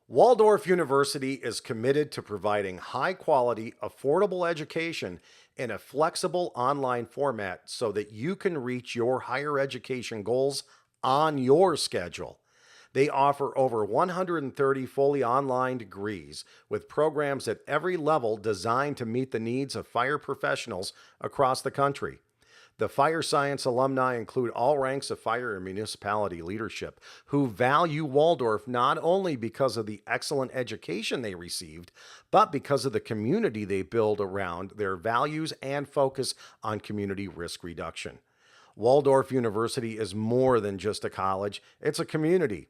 Waldorf University is committed to providing high quality, affordable education in a flexible online format so that you can reach your higher education goals on your schedule. They offer over 130 fully online degrees with programs at every level designed to meet the needs of fire professionals across the country. The fire science alumni include all ranks of fire and municipality leadership who value Waldorf not only because of the excellent education they received, but because of the community they build around their values and focus on community risk reduction. Waldorf University is more than just a college, it's a community.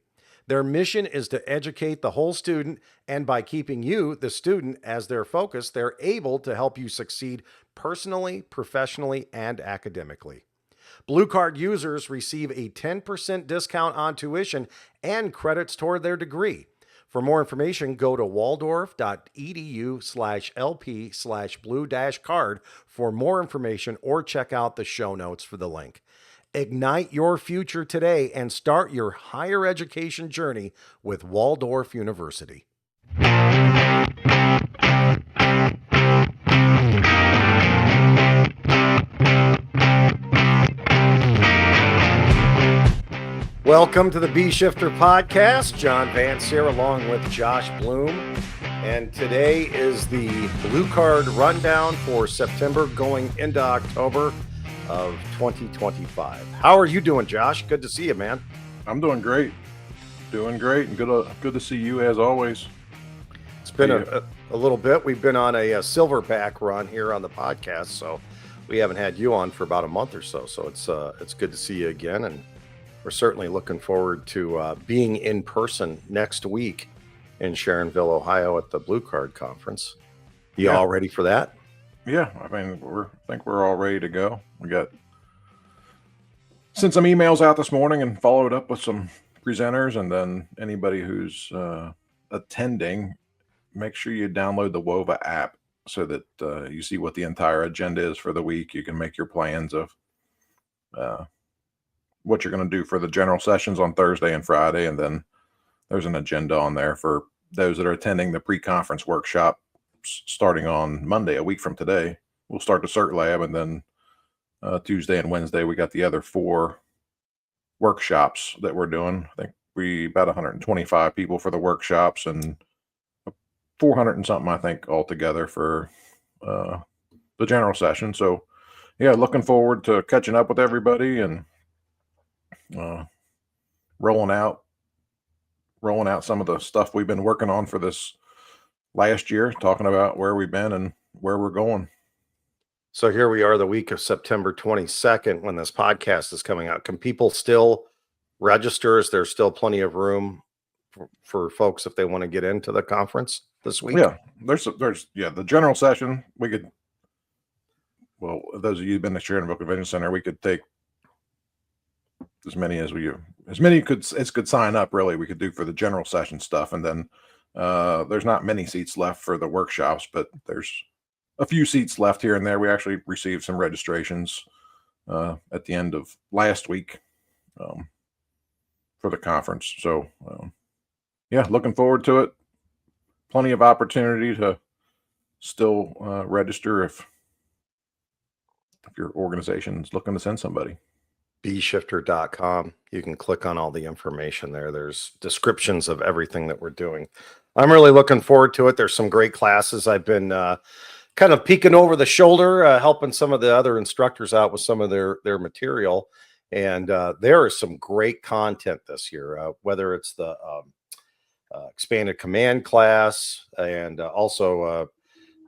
Their mission is to educate the whole student, and by keeping you, the student, as their focus, they're able to help you succeed personally, professionally, and academically. Blue Card users receive a 10% discount on tuition and credits toward their degree. For more information, go to waldorf.edu/lp/blue-card for more information or check out the show notes for the link. Ignite your future today and start your higher education journey with Waldorf University. Welcome to the B Shifter Podcast. John Vance here along with Josh Blum. And today is the Blue Card rundown for September going into October of 2025. How are you doing, Josh? Good to see you, man. I'm doing great. And good to see you as always. It's been a little bit. We've been on a silverback run here on the podcast, so we haven't had you on for about a month or so. So it's good to see you again, and we're certainly looking forward to being in person next week in Sharonville, Ohio, at the Blue Card Conference. You all ready for that? Yeah, I mean, I think we're all ready to go. We sent some emails out this morning and followed up with some presenters, and then anybody who's attending, make sure you download the WOVA app so that you see what the entire agenda is for the week. You can make your plans of what you're going to do for the general sessions on Thursday and Friday, and then there's an agenda on there for those that are attending the pre-conference workshop starting on Monday, a week from today. We'll start the CERT lab, and then Tuesday and Wednesday we got the other 4 workshops that we're doing. I think we about 125 people for the workshops and 400 and something, I think, altogether for the general session. So yeah, looking forward to catching up with everybody and rolling out some of the stuff we've been working on for this last year, talking about where we've been and where we're going. So here we are the week of September 22nd when this podcast is coming out. Can people still register? Is there still plenty of room for folks if they want to get into the conference this week? Yeah, there's the general session. We could, well, those of you who've been to Sharonville Convention Center, we could take as many as could sign up. Really, we could do for the general session stuff, and then there's not many seats left for the workshops, but there's a few seats left here and there. We actually received some registrations at the end of last week for the conference. So yeah, looking forward to it. Plenty of opportunity to still register if your organization is looking to send somebody. bshifter.com. You can click on all the information there. There's descriptions of everything that we're doing. I'm really looking forward to it. There's some great classes. I've been kind of peeking over the shoulder, helping some of the other instructors out with some of their material. And there is some great content this year, whether it's the expanded command class, and also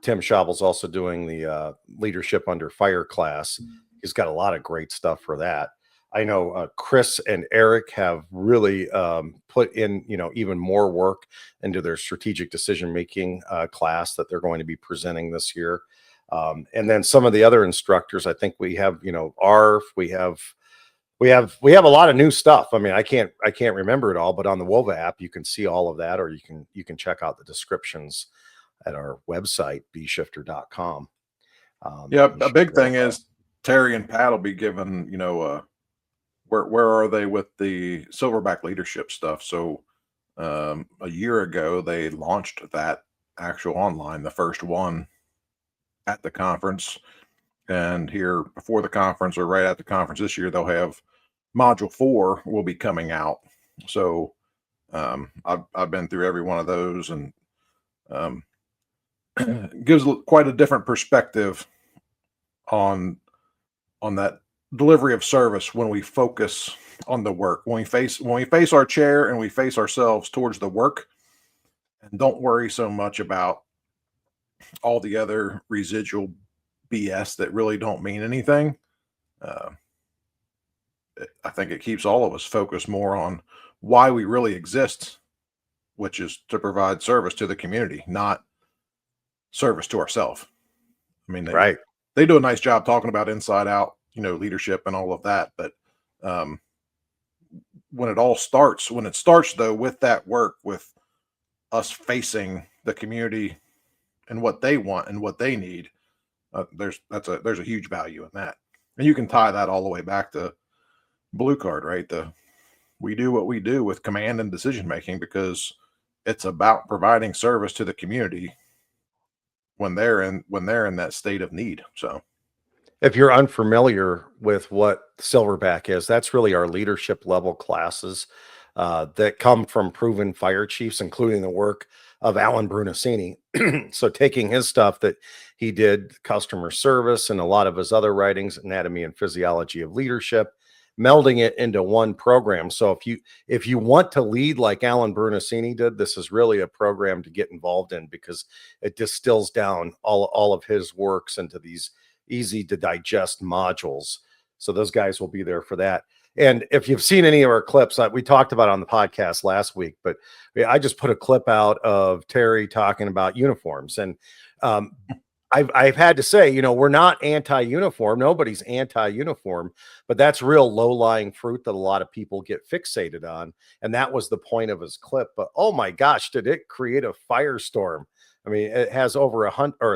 Tim Schabel's also doing the leadership under fire class. He's got a lot of great stuff for that. I know Chris and Eric have really put in, even more work into their strategic decision-making class that they're going to be presenting this year. And then some of the other instructors, I think we have, ARF, we have a lot of new stuff. I mean, I can't remember it all, but on the WOVA app, you can see all of that, or you can check out the descriptions at our website, bshifter.com. Yeah, a big thing is Terry and Pat will be given, where are they with the Silverback leadership stuff? So A year ago, they launched that actual online, the first one at the conference. And here before the conference or right at the conference this year, they'll have module 4 will be coming out. So I've been through every one of those, and um, gives quite a different perspective on that delivery of service when we focus on the work. When we face our chair and we face ourselves towards the work, and don't worry so much about all the other residual BS that really don't mean anything. Uh, I think it keeps all of us focused more on why we really exist, which is to provide service to the community, not service to ourselves. I mean, Right. they do a nice job talking about inside out, leadership and all of that. But um, when it starts though with that work, with us facing the community and what they want and what they need, there's a huge value in that, and you can tie that all the way back to Blue Card, right? We do what we do with command and decision making because it's about providing service to the community when they're in that state of need. So If you're unfamiliar with what Silverback is, that's really our leadership level classes that come from proven fire chiefs, including the work of Alan Brunacini. So, taking his stuff that he did, customer service, and a lot of his other writings, anatomy and physiology of leadership, melding it into one program. So, if you want to lead like Alan Brunacini did, this is really a program to get involved in because it distills down all of his works into these easy to digest modules. So those guys will be there for that. And if you've seen any of our clips, we talked about on the podcast last week, but I just put a clip out of Terry talking about uniforms. And um, I've had to say, we're not anti-uniform. Nobody's anti-uniform, but that's real low-lying fruit that a lot of people get fixated on. And that was the point of his clip. But oh my gosh, did it create a firestorm? I mean, it has over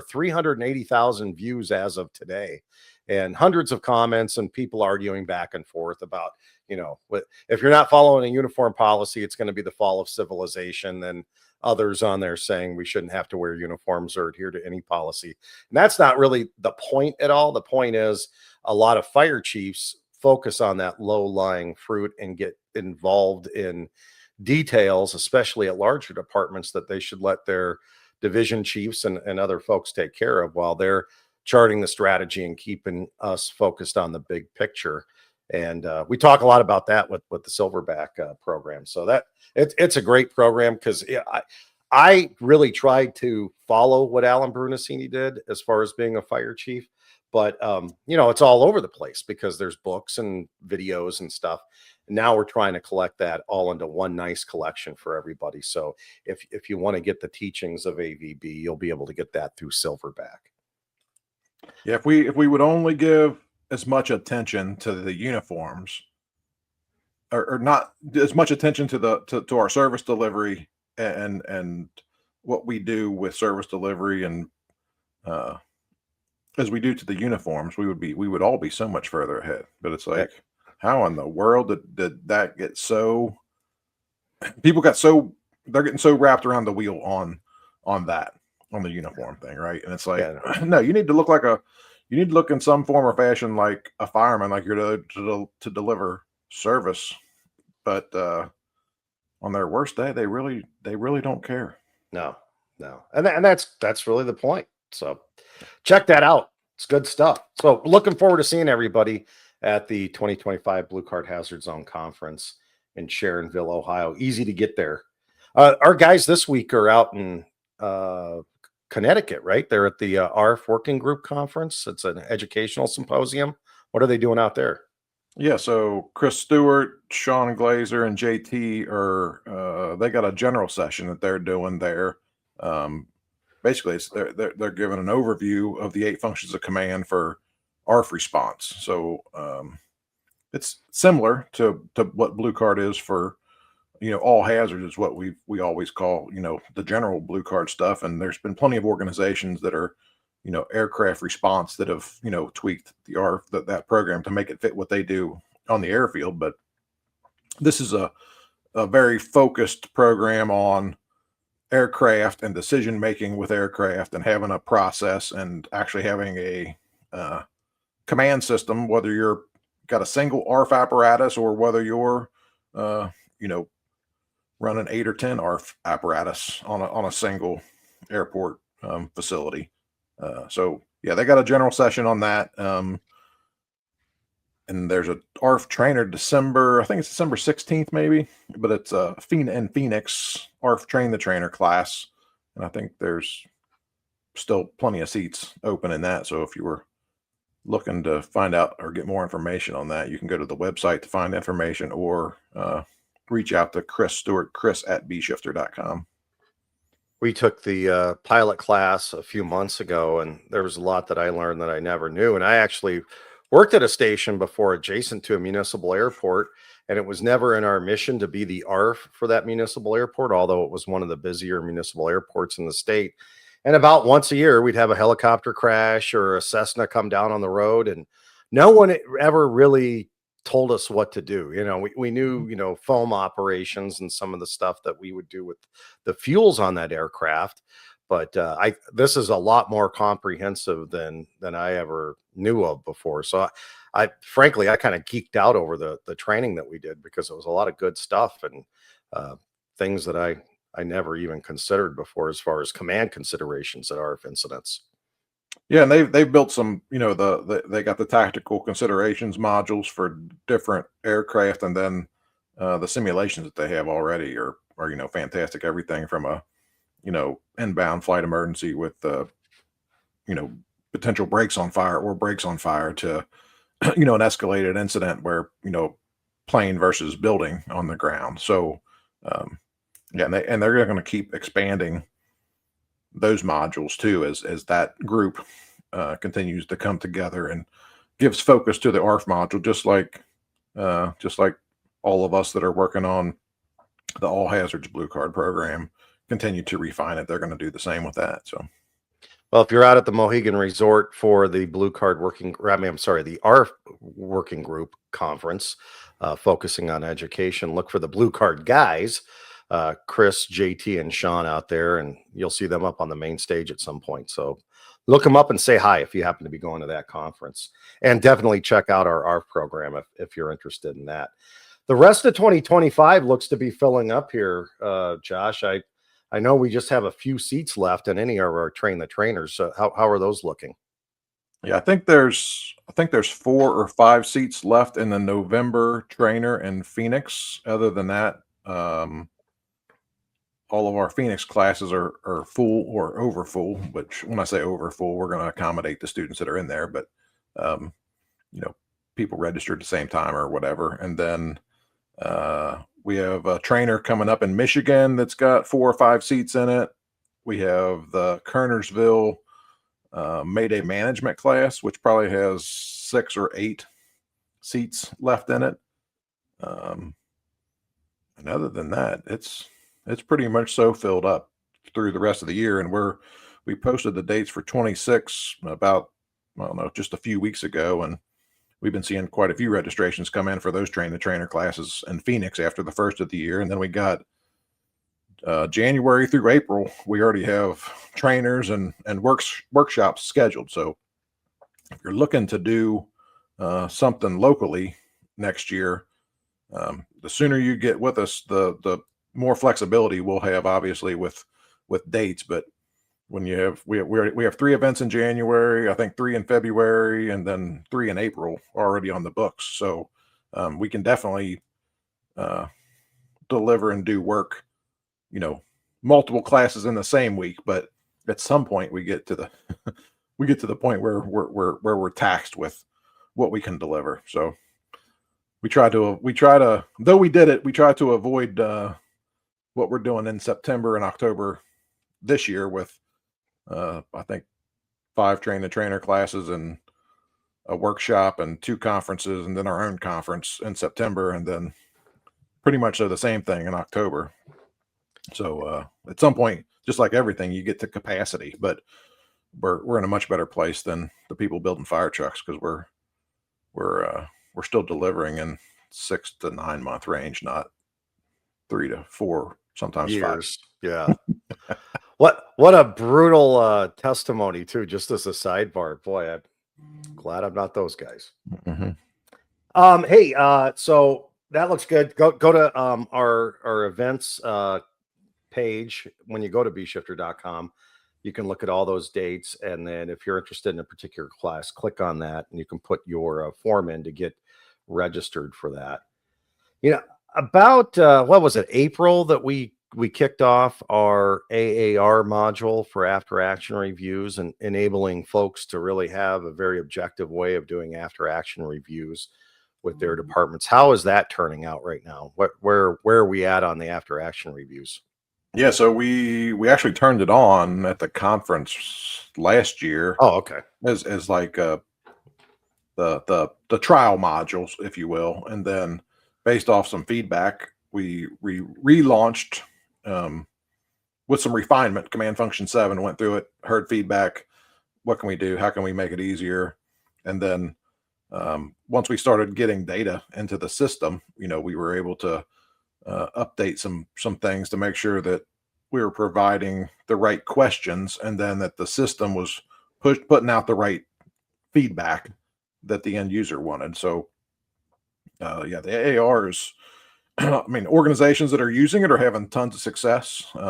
380,000 views as of today, and hundreds of comments and people arguing back and forth about, if you're not following a uniform policy, it's going to be the fall of civilization. Then others on there saying we shouldn't have to wear uniforms or adhere to any policy. And that's not really the point at all. The point is a lot of fire chiefs focus on that low lying fruit and get involved in details, especially at larger departments, that they should let their division chiefs and other folks take care of while they're charting the strategy and keeping us focused on the big picture. And we talk a lot about that with the Silverback program. So that it's a great program because I really tried to follow what Alan Brunacini did as far as being a fire chief, but it's all over the place because there's books and videos and stuff. Now we're trying to collect that all into one nice collection for everybody. So if you want to get the teachings of AVB, you'll be able to get that through Silverback. yeah, if we would only give as much attention to the uniforms, or not as much attention to our service delivery and what we do with service delivery and uh, as we do to the uniforms, we would all be so much further ahead. But it's like, how in the world did that get so? People got so they're getting so wrapped around the wheel on the uniform thing, right? And it's like, no, you need to look in some form or fashion like a fireman, like you're to deliver service. But on their worst day, they really don't care. No. And that's really the point. So check that out. It's good stuff. So looking forward to seeing everybody at the 2025 Blue Card Hazard Zone Conference in Sharonville, Ohio. Easy to get there. Our guys this week are out in Connecticut, right? They're at the RF Working Group Conference. It's an educational symposium. What are they doing out there? Yeah, so Chris Stewart, Sean Glazer, and JT they got a general session that they're doing there. Basically, they're giving an overview of the 8 functions of command for ARF response. So it's similar to what Blue Card is for all hazards, is what we always call the general Blue Card stuff. And there's been plenty of organizations that are aircraft response that have tweaked the ARF that program to make it fit what they do on the airfield. But this is a very focused program on aircraft and decision making with aircraft and having a process and actually having a uh, command system, whether you're got a single ARF apparatus or whether you're, uh, you know, running 8 or 10 ARF apparatus on a single airport facility. So yeah, they got a general session on that. And there's a ARF trainer December, I think it's December 16th maybe, but it's a Phoenix ARF train the trainer class. And I think there's still plenty of seats open in that. So if you were looking to find out or get more information on that, you can go to the website to find information or reach out to Chris Stewart, chris@bshifter.com. We took the pilot class a few months ago, and there was a lot that I learned that I never knew. And I actually worked at a station before adjacent to a municipal airport, and it was never in our mission to be the ARF for that municipal airport, although it was one of the busier municipal airports in the state. And about once a year, we'd have a helicopter crash or a Cessna come down on the road, and no one ever really told us what to do. We knew, foam operations and some of the stuff that we would do with the fuels on that aircraft. But I this is a lot more comprehensive than I ever knew of before. So I frankly I kind of geeked out over the training that we did because it was a lot of good stuff and things that I never even considered before as far as command considerations at RF incidents. Yeah, and they've built some, they got the tactical considerations modules for different aircraft, and then the simulations that they have already are fantastic. Everything from a inbound flight emergency with you know potential brakes on fire or brakes on fire to an escalated incident where plane versus building on the ground. So yeah, and they're going to keep expanding those modules too as that group continues to come together and gives focus to the ARF module, just like all of us that are working on the all hazards blue card program continue to refine it. They're going to do the same with that. So Well, if you're out at the Mohegan Resort for the Blue Card I'm sorry, the ARF Working Group Conference, focusing on education, look for the Blue Card guys, Chris, JT, and Sean out there, and you'll see them up on the main stage at some point. So look them up and say hi if you happen to be going to that conference. And definitely check out our ARF program if you're interested in that. The rest of 2025 looks to be filling up here, Josh. I know we just have a few seats left in any of our train the trainers. So how are those looking? yeah, I think there's 4 or 5 seats left in the November trainer in Phoenix. Other than that, all of our Phoenix classes are full or over full. Which when I say over full, we're going to accommodate the students that are in there, but um, you know, people registered at the same time or whatever. And then we have a trainer coming up in Michigan that's got 4 or 5 seats in it. We have the Kernersville Mayday Management class, which probably has 6 or 8 seats left in it. Um, and other than that, it's pretty much so filled up through the rest of the year. And we posted the dates for 26 about, I don't know, just a few weeks ago, and we've been seeing quite a few registrations come in for those train the trainer classes in Phoenix after the first of the year. And then we got January through April, we already have trainers and workshops scheduled. So if you're looking to do something locally next year, the sooner you get with us, the more flexibility we'll have, obviously with dates. But when you have we have 3 events in January, I think 3 in February, and then 3 in April already on the books. So we can definitely deliver and do work, multiple classes in the same week. But at some point we get to the we get to the point where we're taxed with what we can deliver. So we try to though we did it, we try to avoid what we're doing in September and October this year with I think 5 train the trainer classes and a workshop and 2 conferences and then our own conference in September, and then pretty much the same thing in October. So at some point, just like everything, you get to capacity, but we're in a much better place than the people building fire trucks because we're still delivering in 6 to 9 month range, not 3 to 4, sometimes 5. Years. Yeah. What a brutal testimony too, just as a sidebar. Boy, I'm glad I'm not those guys. Mhm. Hey, so that looks good. Go to our events page when you go to bshifter.com. You can look at all those dates, and then if you're interested in a particular class, click on that, and you can put your form in to get registered for that. You know, about what was it, April that we kicked off our AAR module for after action reviews and enabling folks to really have a very objective way of doing after action reviews with their departments. How is that turning out right now? Where are we at on the after action reviews? Yeah, so we actually turned it on at the conference last year Oh, okay. as like the trial modules, if you will, and then based off some feedback, we relaunched um, with some refinement. Command Function 7 went through it, heard feedback. What can we do? How can we make it easier? And then once we started getting data into the system, we were able to update some things to make sure that we were providing the right questions, and then that the system was putting out the right feedback that the end user wanted. So yeah, the AARs, I mean, organizations that are using it are having tons of success. We're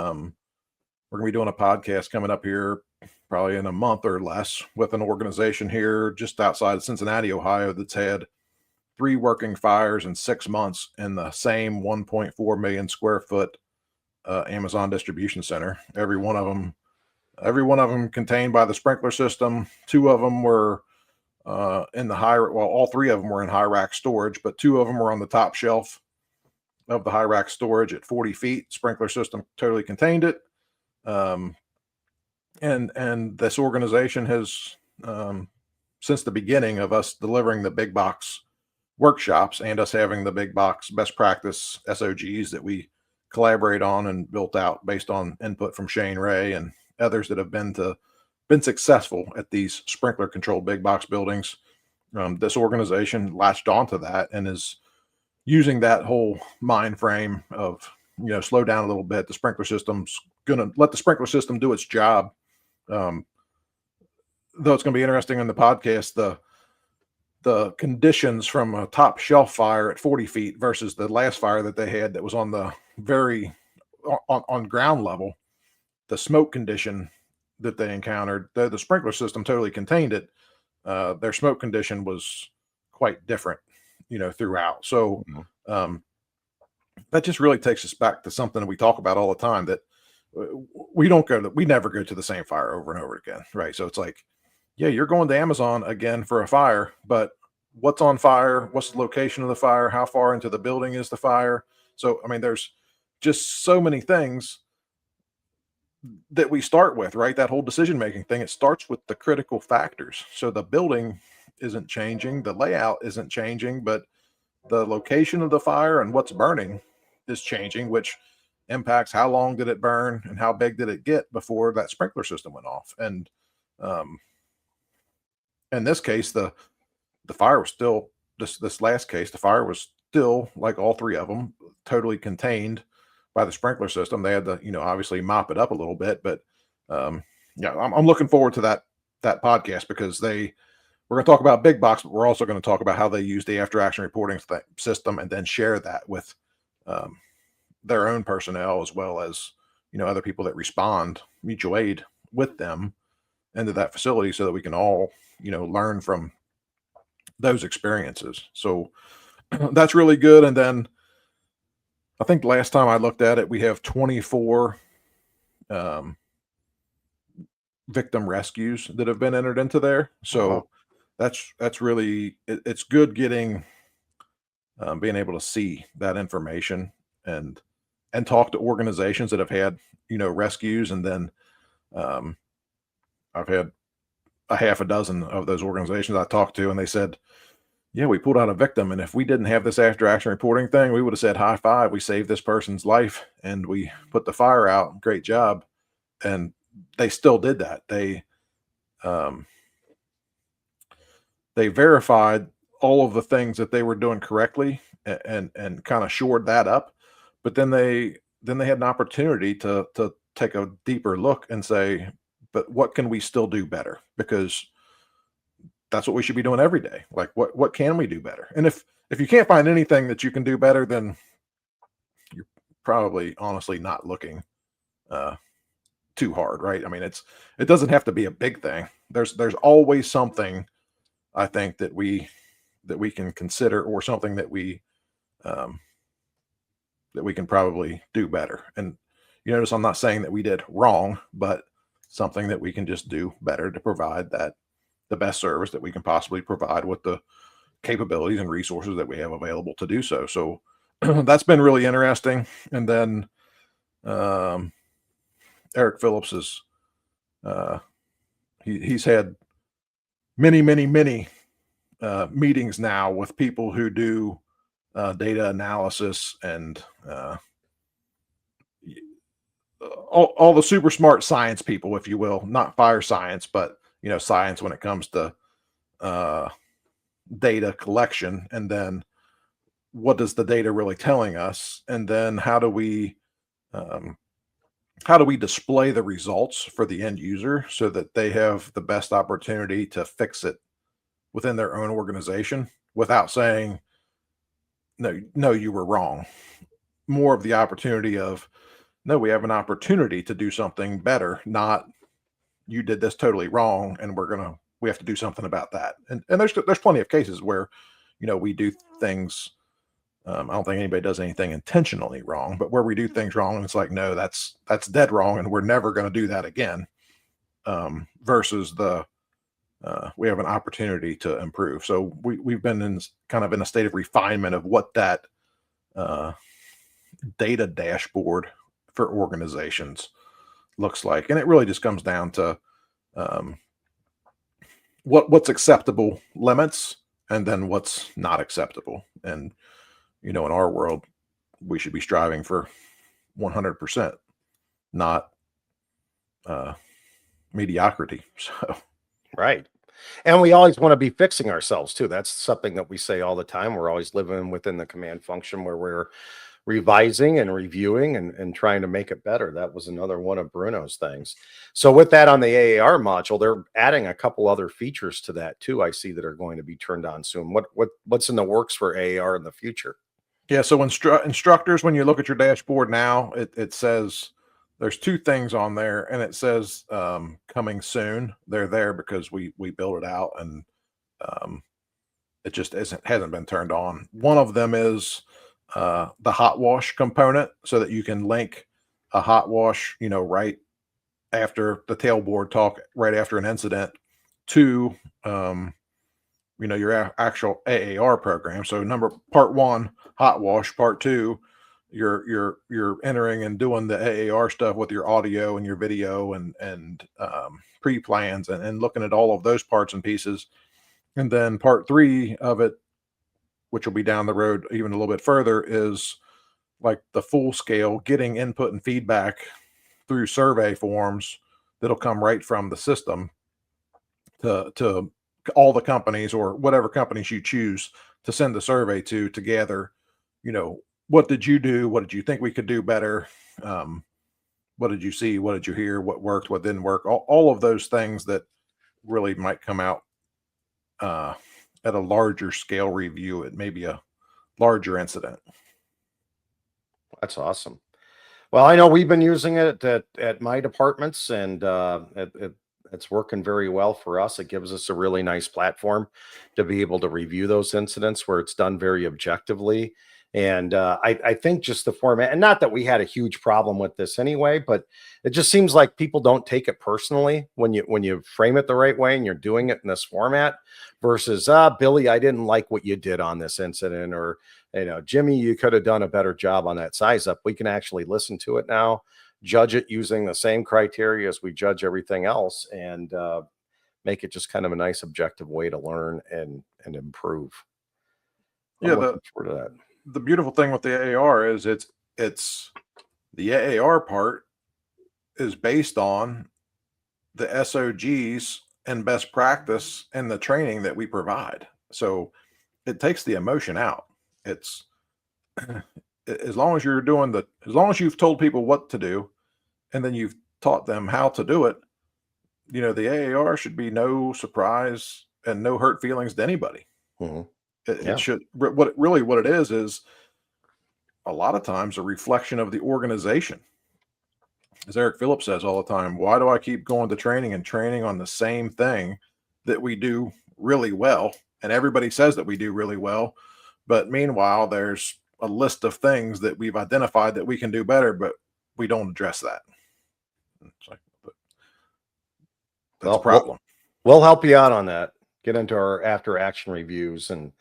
going to be doing a podcast coming up here probably in a month or less with an organization here just outside of Cincinnati, Ohio, that's had 3 working fires in 6 months in the same 1.4 million square foot Amazon distribution center. Every one of them contained by the sprinkler system. 2 of them were in the high, well, all 3 of them were in high rack storage, but 2 of them were on the top shelf of the high rack storage at 40 feet. Sprinkler system totally contained it. Um, and this organization has, since the beginning of us delivering the big box workshops and us having the big box best practice SOGs that we collaborate on and built out based on input from Shane Ray and others that have been successful at these sprinkler controlled big box buildings. This organization latched onto that and is using that whole mind frame of, slow down a little bit. The sprinkler system's going to let the sprinkler system do its job. Um, though it's going to be interesting in the podcast, the conditions from a top shelf fire at 40 feet versus the last fire that they had that was on the very on ground level. The smoke condition that they encountered, the sprinkler system totally contained it. Their smoke condition was quite different, throughout. So Mhm. that just really takes us back to something that we talk about all the time, that we never go to the same fire over and over again, right? So it's like, yeah, you're going to Amazon again for a fire, but what's on fire? What's the location of the fire? How far into the building is the fire? So I mean, there's just so many things that we start with, right? That whole decision making thing, it starts with the critical factors. So the building isn't changing, the layout isn't changing, but the location of the fire and what's burning is changing, which impacts how long did it burn and how big did it get before that sprinkler system went off. And um, in this case, the fire was still, this last case, the fire was still, like all 3 of them, totally contained by the sprinkler system. They had to, obviously mop it up a little bit, but yeah, I'm looking forward to that podcast, because we're going to talk about big box, but we're also going to talk about how they use the after action reporting system and then share that with um, their own personnel, as well as, other people that respond mutual aid with them into that facility, so that we can all, learn from those experiences. So that's really good. And then I think last time I looked at it, we have 24 um, victim rescues that have been entered into there. Oh, wow. So that's really it's good getting being able to see that information and talk to organizations that have had, rescues. And then um, I've had a half a dozen of those organizations I talked to, and they said, yeah, we pulled out a victim, and if we didn't have this after action reporting thing, we would have said high five, we saved this person's life and we put the fire out, great job. And they still did that. Um, they verified all of the things that they were doing correctly, and kind of shored that up, But then they had an opportunity to take a deeper look and say, but what can we still do better? Because that's what we should be doing every day. Like what can we do better? And if you can't find anything that you can do better, then you're probably honestly not looking uh, too hard, right? I mean, it doesn't have to be a big thing. There's always something I think that we can consider, or something um, that we can probably do better. And you notice I'm not saying that we did wrong, but something that we can just do better to provide that the best service that we can possibly provide with the capabilities and resources that we have available to do so. So that's been really interesting. And then um, Eric Phillips is uh, he's had many meetings now with people who do data analysis and all the super smart science people, if you will, not fire science, but science when it comes to uh, data collection, and then what is the data really telling us, and then um, how do we display the results for the end user so that they have the best opportunity to fix it within their own organization without saying no, you were wrong. More of the opportunity of, no, we have an opportunity to do something better, not you did this totally wrong and we have to do something about that. And there's plenty of cases where we do things. I don't think anybody does anything intentionally wrong, but where we do things wrong and it's like, no, that's dead wrong and we're never going to do that again. Versus we have an opportunity to improve. So we've been in kind of in a state of refinement of what that uh, data dashboard for organizations looks like, and it really just comes down to um, what's acceptable limits, and then what's not acceptable. And in our world, we should be striving for 100%, not uh, mediocrity. So Right. And we always want to be fixing ourselves too. That's something that we say all the time. We're always living within the command function where we're revising and reviewing and trying to make it better. That was another one of Bruno's things. So with that on the AAR module, they're adding a couple other features to that too. I see that are going to be turned on soon. What's in the works for AAR in the future? yeah, so instructors, when you look at your dashboard now, it says there's two things on there, and it says coming soon. They're there because we built it out, and um, it just hasn't been turned on. One of them is the hot wash component, so that you can link a hot wash, right after the tailboard talk, right after an incident, to your actual AAR program. So part one, hot wash. Part two, you're entering and doing the AAR stuff with your audio and your video and pre-plans and looking at all of those parts and pieces. And then part three of it, which will be down the road even a little bit further, is like the full scale getting input and feedback through survey forms that'll come right from the system to all the companies, or whatever companies you choose to send the survey to gather, what did you do? What did you think we could do better? Um, what did you see? What did you hear? What worked? What didn't work? All of those things that really might come out uh, at a larger scale review, at maybe a larger incident. That's awesome. Well, I know we've been using it at my departments, and it's working very well for us. It gives us a really nice platform to be able to review those incidents where it's done very objectively. And I think just the format, and not that we had a huge problem with this anyway, but it just seems like people don't take it personally when you frame it the right way and you're doing it in this format versus Billy, I didn't like what you did on this incident, or Jimmy, you could have done a better job on that size up. We can actually listen to it now, judge it using the same criteria as we judge everything else, and make it just kind of a nice objective way to learn and improve. Yeah, I'm looking forward to that. the beautiful thing with the AAR is it's the AAR part is based on the SOGs and best practice and the training that we provide. So it takes the emotion out. It's as long as you're doing as long as you've told people what to do, and then you've taught them how to do it, the AAR should be no surprise and no hurt feelings to anybody. Hmm. It Yeah. should, what it is a lot of times a reflection of the organization. As Eric Phillips says all the time, why do I keep going to training and training on the same thing that we do really well? And everybody says that we do really well. But meanwhile, there's a list of things that we've identified that we can do better, but we don't address that. It's like, but that's a Well, we'll problem. we'll help you out on that. Get into our after action reviews and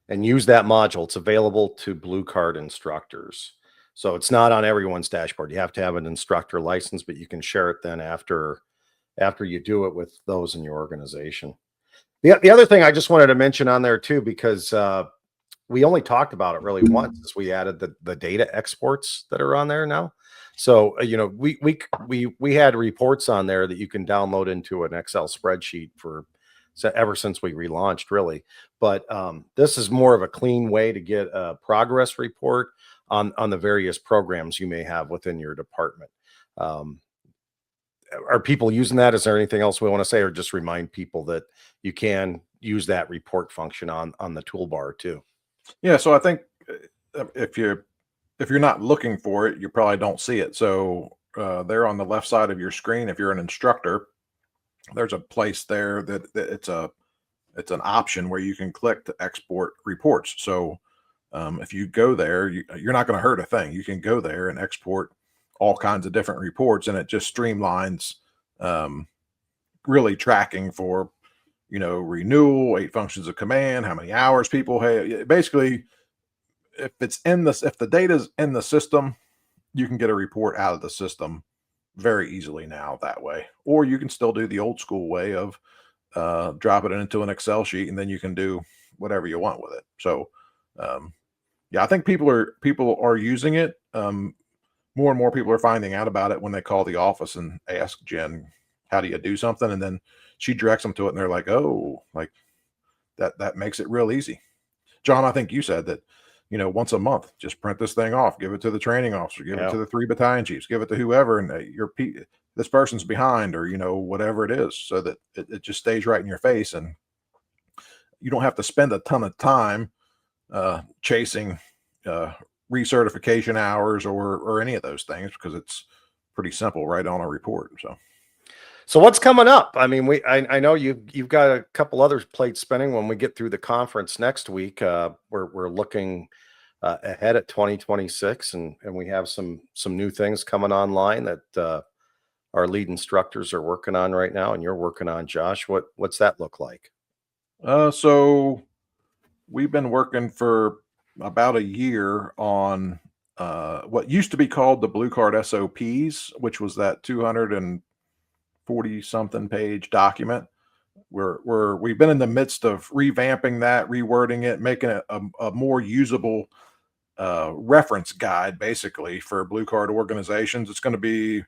use that module. It's available to blue card instructors. So it's not on everyone's dashboard. You have to have an instructor license, but you can share it then after you do it with those in your organization. The other thing I just wanted to mention on there too, because we only talked about it really once, is we added the data exports that are on there now. So we had reports on there that you can download into an Excel spreadsheet for ever since we relaunched, really. But this is more of a clean way to get a progress report on the various programs you may have within your department. Um, are people using that? Is there anything else we want to say, or just remind people that you can use that report function on the toolbar too? Yeah. So I think if you're not looking for it, you probably don't see it. So there on the left side of your screen, if you're an instructor, there's a place there that it's an option where you can click to export reports. So if you go there, you're not going to hurt a thing. You can go there and export all kinds of different reports, and it just streamlines um, really tracking for renewal, 8 functions of command, how many hours people have. Basically, if the data's in the system, you can get a report out of the system very easily now that way. Or you can still do the old school way of drop it into an Excel sheet, and then you can do whatever you want with it. So, um, yeah, I think people are using it. More and more people are finding out about it when they call the office and ask Jen, "How do you do something?" And then she directs them to it, and they're like, "Oh, like that makes it real easy." John, I think you said that, once a month, just print this thing off, give it to the training officer, give it Yeah. to the 3 battalion chiefs, give it to whoever, and this person's behind, or whatever it is, so that it just stays right in your face, and you don't have to spend a ton of time chasing uh, recertification hours or any of those things, because it's pretty simple right on a report. So what's coming up? I mean, I know you've got a couple other plates spinning when we get through the conference next week. We're looking ahead at 2026, and we have some new things coming online that our lead instructors are working on right now, and you're working on, Josh. What's that look like? So we've been working for about a year on what used to be called the Blue Card SOPs, which was that 240 something page document. We've been in the midst of revamping that, rewording it, making it a more usable reference guide, basically, for Blue Card organizations. It's going to be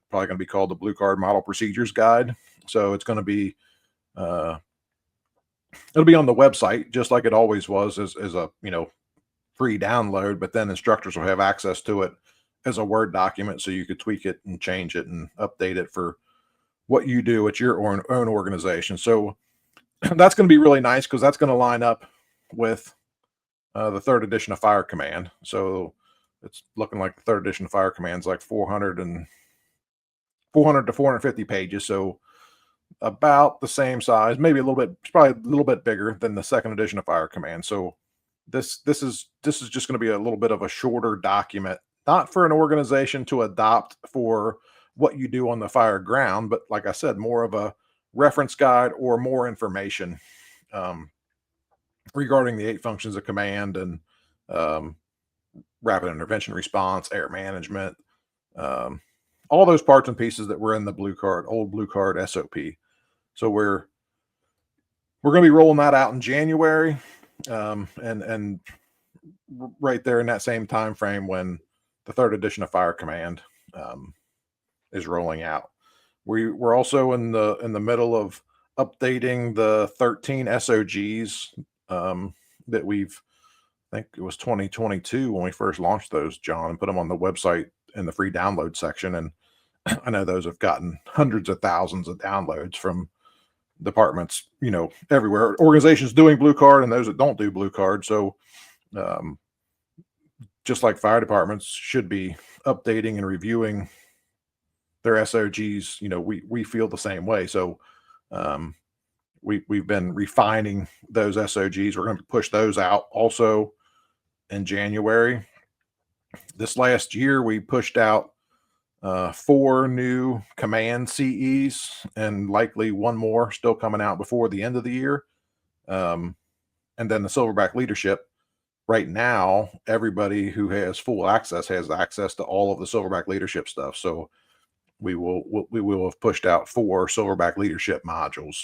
probably going to be called the Blue Card Model Procedures Guide. So it's going to be uh, it'll be on the website just like it always was, as a free download, but then instructors will have access to it as a Word document, so you could tweak it and change it and update it for what you do at your own organization. So that's going to be really nice, because that's going to line up with the third edition of Fire Command. So it's looking like the third edition of Fire Command is like 400 to 450 pages. So about the same size, maybe a little bit, it's probably a little bit bigger than the second edition of Fire Command. So this is just going to be a little bit of a shorter document, not for an organization to adopt for what you do on the fire ground, but like I said, more of a reference guide or more information um, regarding the 8 functions of command and um, rapid intervention response, air management, um, all those parts and pieces that were in the old blue card SOP. So we're going to be rolling that out in January, and right there in that same time frame when the third edition of Fire Command um, is rolling out. We're also in the middle of updating the 13 SOGs that we've think it was 2022 when we first launched those, John, and put them on the website in the free download section. And I know those have gotten hundreds of thousands of downloads from departments, everywhere, organizations doing blue card and those that don't do blue card. So, um, just like fire departments should be updating and reviewing their SOGs, we feel the same way. So, um, we've been refining those SOGs. We're going to push those out also in January. This last year, we pushed out 4 new command CEs and likely one more still coming out before the end of the year. And then the Silverback leadership. Right now, everybody who has full access has access to all of the Silverback leadership stuff. So we will have pushed out 4 Silverback leadership modules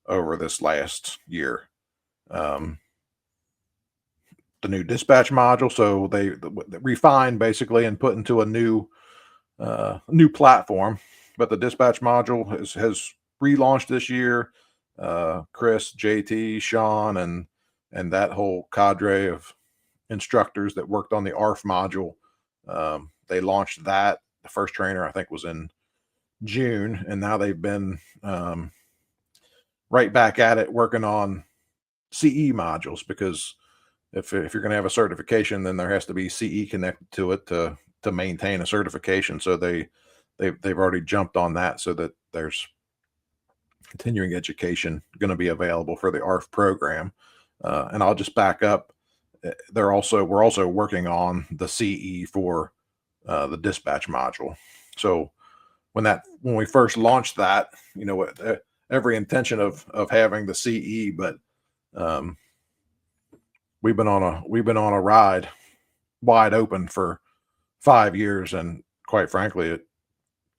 over this last year. The new dispatch module, so they refined basically and put into a new platform. But the dispatch module has relaunched this year. Chris, JT, Sean, and that whole cadre of instructors that worked on the ARF module, they launched that. The first trainer I think was in June, and now they've been right back at it working on CE modules, because if you're going to have a certification, then there has to be CE connected to it to maintain a certification. So they've already jumped on that, so that there's continuing education going to be available for the ARF program. And I'll just back up. We're also working on the CE for the dispatch module. So when we first launched that, every intention of having the CE, but we've been on a ride wide open for 5 years, and quite frankly, it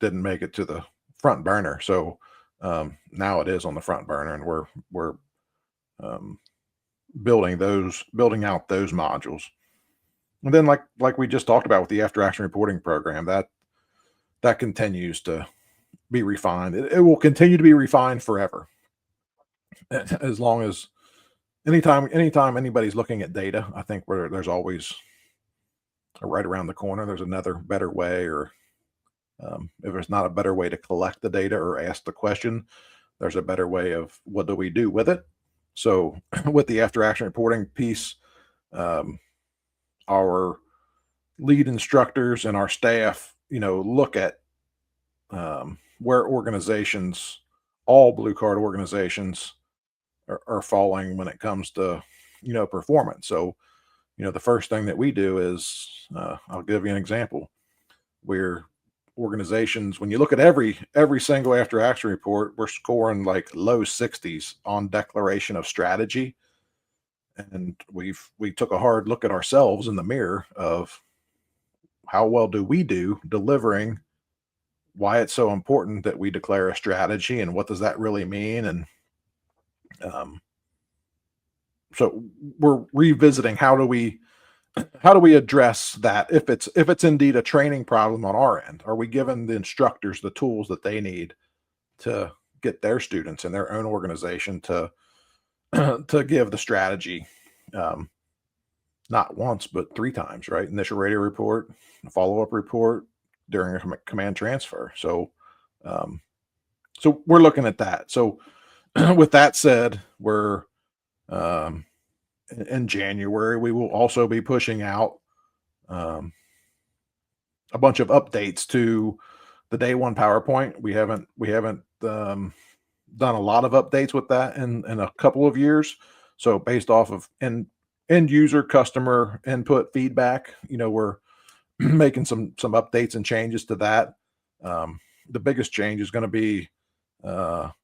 didn't make it to the front burner. So now it is on the front burner, and we're building out those modules. And then like we just talked about with the after action reporting program, that continues to be refined. It will continue to be refined forever, as long as anytime anybody's looking at data. I think there's always right around the corner, there's another better way, or if there's not a better way to collect the data or ask the question, there's a better way of what do we do with it. So with the after action reporting piece, our lead instructors and our staff, look at where organizations, all blue card organizations, are falling when it comes to performance. So the first thing that we do is, I'll give you an example, where organizations, when you look at every single after action report, we're scoring like low 60s on declaration of strategy. And we took a hard look at ourselves in the mirror of how well do we do delivering, why it's so important that we declare a strategy, and what does that really mean. And so we're revisiting how do we address that, if it's indeed a training problem on our end. Are we giving the instructors the tools that they need to get their students in their own organization to to give the strategy, not once but 3 times, right? Initial radio report, follow-up report, during a command transfer. So so we're looking at that. So with that said, we're in January, we will also be pushing out a bunch of updates to the day one PowerPoint. We haven't done a lot of updates with that in a couple of years. So based off of end user customer input feedback, we're making some updates and changes to that. The biggest change is going to be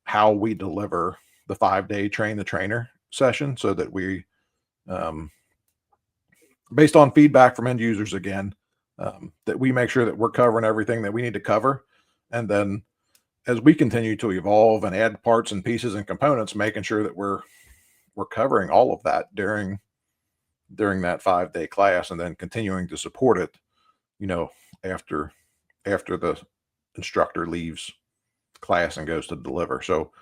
how we deliver the 5-day train the trainer session, so that we, based on feedback from end users again, that we make sure that we're covering everything that we need to cover. And then as we continue to evolve and add parts and pieces and components, making sure that we're covering all of that during that 5-day class, and then continuing to support it, after the instructor leaves class and goes to deliver. So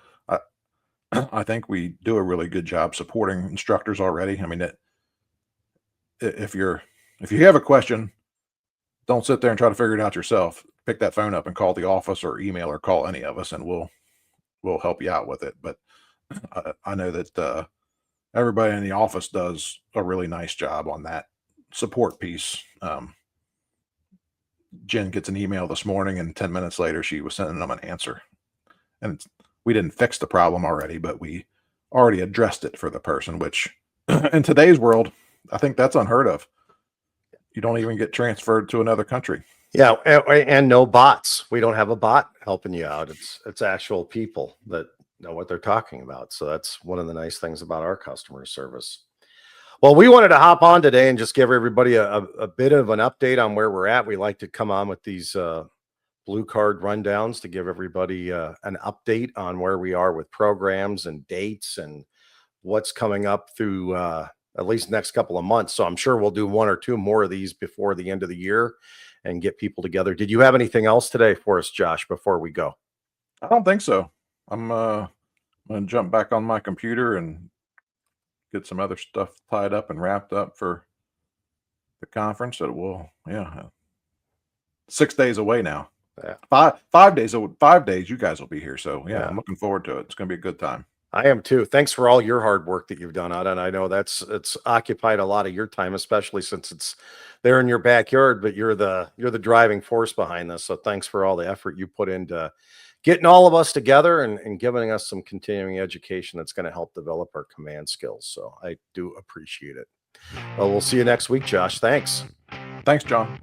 I think we do a really good job supporting instructors already. I mean, if you have a question, don't sit there and try to figure it out yourself. Pick that phone up and call the office or email or call any of us, and we'll help you out with it. But I know that everybody in the office does a really nice job on that support piece. Jen gets an email this morning, and 10 minutes later, she was sending them an answer. And we didn't fix the problem already, but we already addressed it for the person, which in today's world, I think that's unheard of. You don't even get transferred to another country. Yeah, and no bots. We don't have a bot helping you out. It's actual people that know what they're talking about. So that's one of the nice things about our customer service. Well, we wanted to hop on today and just give everybody a bit of an update on where we're at. We like to come on with these blue card rundowns to give everybody an update on where we are with programs and dates and what's coming up through at least next couple of months. So I'm sure we'll do one or two more of these before the end of the year and get people together. Did you have anything else today for us, Josh, before we go? I don't think so. I'm gonna jump back on my computer and get some other stuff tied up and wrapped up for the conference. That will, yeah, 6 days away now. Yeah. 5 days. 5 days. You guys will be here, so yeah, Yeah. I'm looking forward to it. It's gonna be a good time. I am too. Thanks for all your hard work that you've done on it. I know it's occupied a lot of your time, especially since it's there in your backyard, but you're the driving force behind this. So thanks for all the effort you put into getting all of us together and giving us some continuing education that's going to help develop our command skills. So I do appreciate it. Well, we'll see you next week, Josh. Thanks. Thanks, John.